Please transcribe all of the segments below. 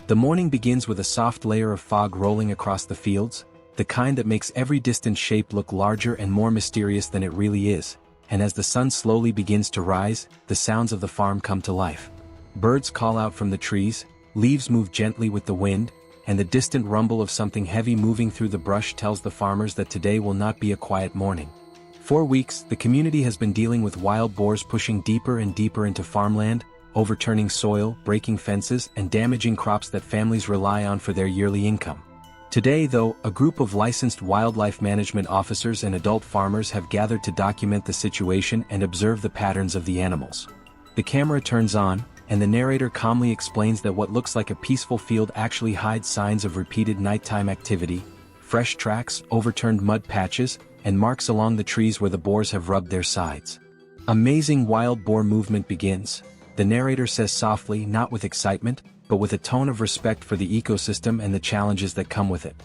The morning begins with a soft layer of fog rolling across the fields, the kind that makes every distant shape look larger and more mysterious than it really is, and as the sun slowly begins to rise, the sounds of the farm come to life. Birds call out from the trees, leaves move gently with the wind, and the distant rumble of something heavy moving through the brush tells the farmers that today will not be a quiet morning. For weeks, the community has been dealing with wild boars pushing deeper and deeper into farmland, overturning soil, breaking fences, and damaging crops that families rely on for their yearly income. Today, though, a group of licensed wildlife management officers and adult farmers have gathered to document the situation and observe the patterns of the animals. The camera turns on, and the narrator calmly explains that what looks like a peaceful field actually hides signs of repeated nighttime activity, fresh tracks, overturned mud patches, and marks along the trees where the boars have rubbed their sides. Amazing wild boar movement begins, the narrator says softly, not with excitement, but with a tone of respect for the ecosystem and the challenges that come with it.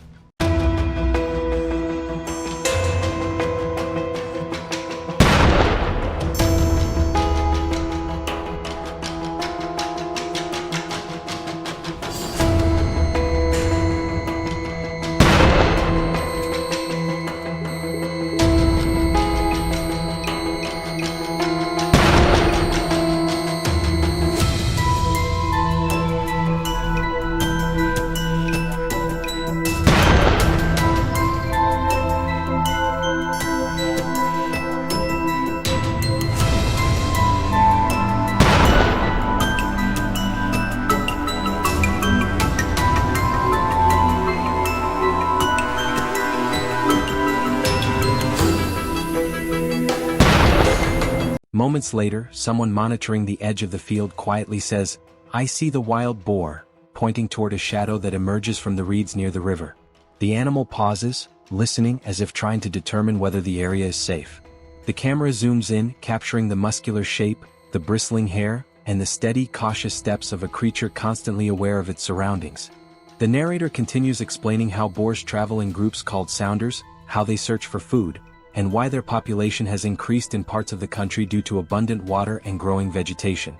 Moments later, someone monitoring the edge of the field quietly says, "I see the wild boar," pointing toward a shadow that emerges from the reeds near the river. The animal pauses, listening as if trying to determine whether the area is safe. The camera zooms in, capturing the muscular shape, the bristling hair, and the steady, cautious steps of a creature constantly aware of its surroundings. The narrator continues explaining how boars travel in groups called sounders, how they search for food, and why their population has increased in parts of the country due to abundant water and growing vegetation.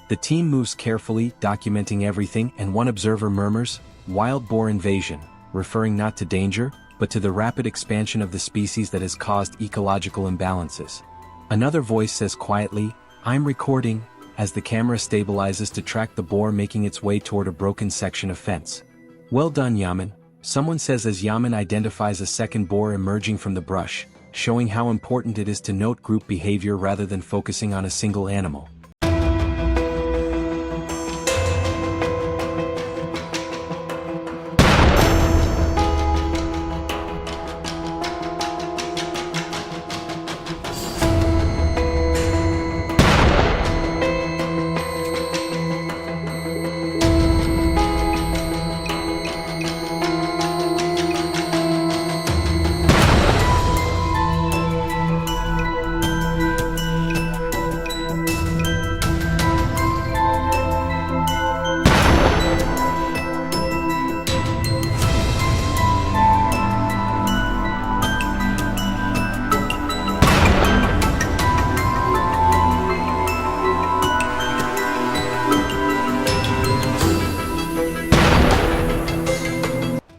The team moves carefully, documenting everything, and one observer murmurs, "Wild boar invasion," referring not to danger, but to the rapid expansion of the species that has caused ecological imbalances. Another voice says quietly, "I'm recording," as the camera stabilizes to track the boar making its way toward a broken section of fence. "Well done, Yaman," someone says as Yaman identifies a second boar emerging from the brush, showing how important it is to note group behavior rather than focusing on a single animal.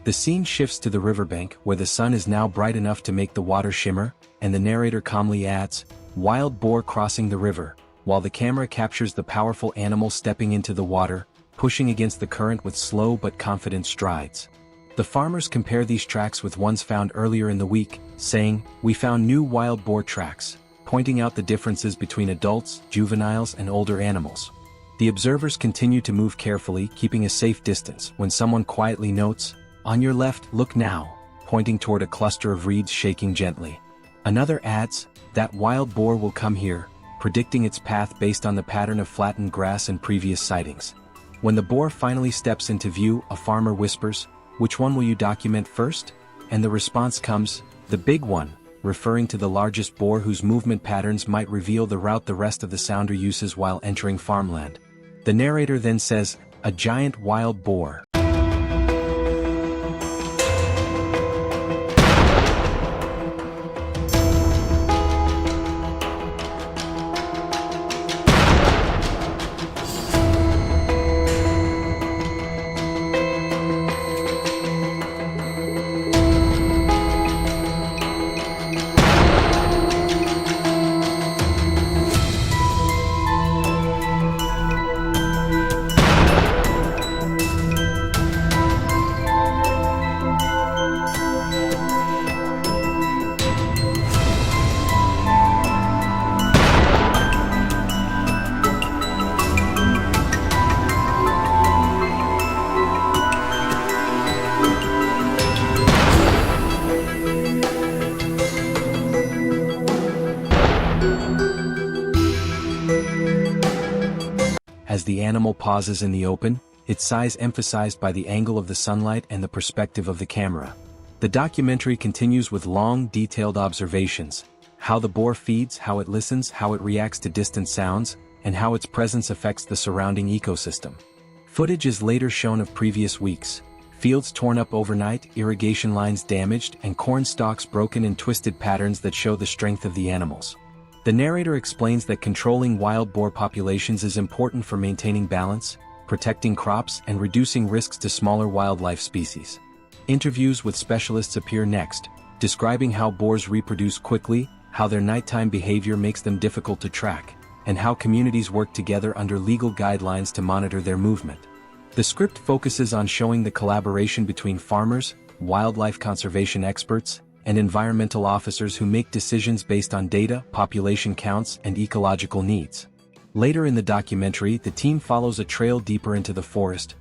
The scene shifts to the riverbank, where the sun is now bright enough to make the water shimmer, and the narrator calmly adds, "Wild boar crossing the river," while the camera captures the powerful animal stepping into the water, pushing against the current with slow but confident strides. The farmers compare these tracks with ones found earlier in the week, saying, "We found new wild boar tracks," pointing out the differences between adults, juveniles, and older animals. The observers continue to move carefully, keeping a safe distance, when someone quietly notes, "On your left, look now," pointing toward a cluster of reeds shaking gently. Another adds, "That wild boar will come here," predicting its path based on the pattern of flattened grass and previous sightings. When the boar finally steps into view, a farmer whispers, "Which one will you document first?" And the response comes, "The big one," referring to the largest boar whose movement patterns might reveal the route the rest of the sounder uses while entering farmland. The narrator then says, "A giant wild boar." the animal pauses in the open, its size emphasized by the angle of the sunlight and the perspective of the camera. The documentary continues with long, detailed observations: how the boar feeds, how it listens, how it reacts to distant sounds, and how its presence affects the surrounding ecosystem. Footage is later shown of previous weeks: fields torn up overnight, irrigation lines damaged, and corn stalks broken in twisted patterns that show the strength of the animals. The narrator explains that controlling wild boar populations is important for maintaining balance, protecting crops, and reducing risks to smaller wildlife species. Interviews with specialists appear next, describing how boars reproduce quickly, how their nighttime behavior makes them difficult to track, and how communities work together under legal guidelines to monitor their movement. The script focuses on showing the collaboration between farmers, wildlife conservation experts, and environmental officers who make decisions based on data, population counts, and ecological needs. Later in the documentary, the team follows a trail deeper into the forest,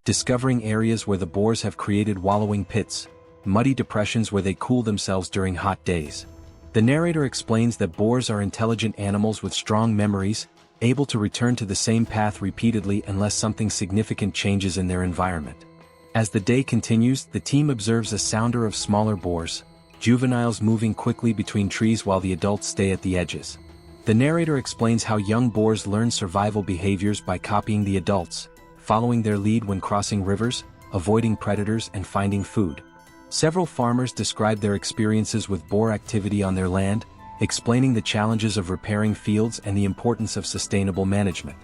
discovering areas where the boars have created wallowing pits, muddy depressions where they cool themselves during hot days. The narrator explains that boars are intelligent animals with strong memories, able to return to the same path repeatedly unless something significant changes in their environment. As the day continues, the team observes a sounder of smaller boars, juveniles moving quickly between trees while the adults stay at the edges. The narrator explains how young boars learn survival behaviors by copying the adults, following their lead when crossing rivers, avoiding predators, and finding food. Several farmers describe their experiences with boar activity on their land, explaining the challenges of repairing fields and the importance of sustainable management.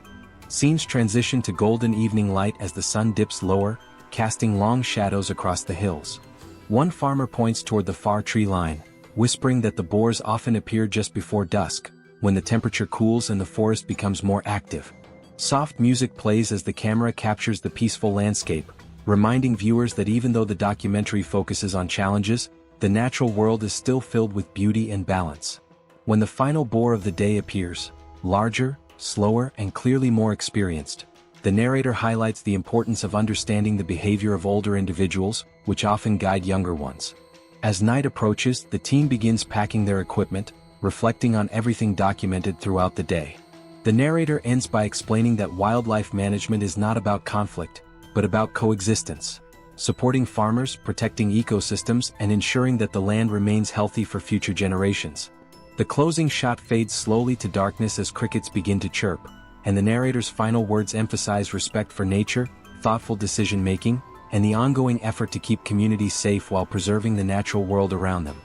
Scenes transition to golden evening light as the sun dips lower, casting long shadows across the hills. One farmer points toward the far tree line, whispering that the boars often appear just before dusk, when the temperature cools and the forest becomes more active. Soft music plays as the camera captures the peaceful landscape, reminding viewers that even though the documentary focuses on challenges, the natural world is still filled with beauty and balance. When the final boar of the day appears, larger, slower, and clearly more experienced, the narrator highlights the importance of understanding the behavior of older individuals, which often guide younger ones. As night approaches, the team begins packing their equipment, reflecting on everything documented throughout the day. The narrator ends by explaining that wildlife management is not about conflict, but about coexistence, supporting farmers, protecting ecosystems, and ensuring that the land remains healthy for future generations. The closing shot fades slowly to darkness as crickets begin to chirp, and the narrator's final words emphasize respect for nature, thoughtful decision-making, and the ongoing effort to keep communities safe while preserving the natural world around them.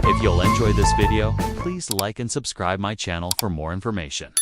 If you'll enjoy this video, please like and subscribe my channel for more information.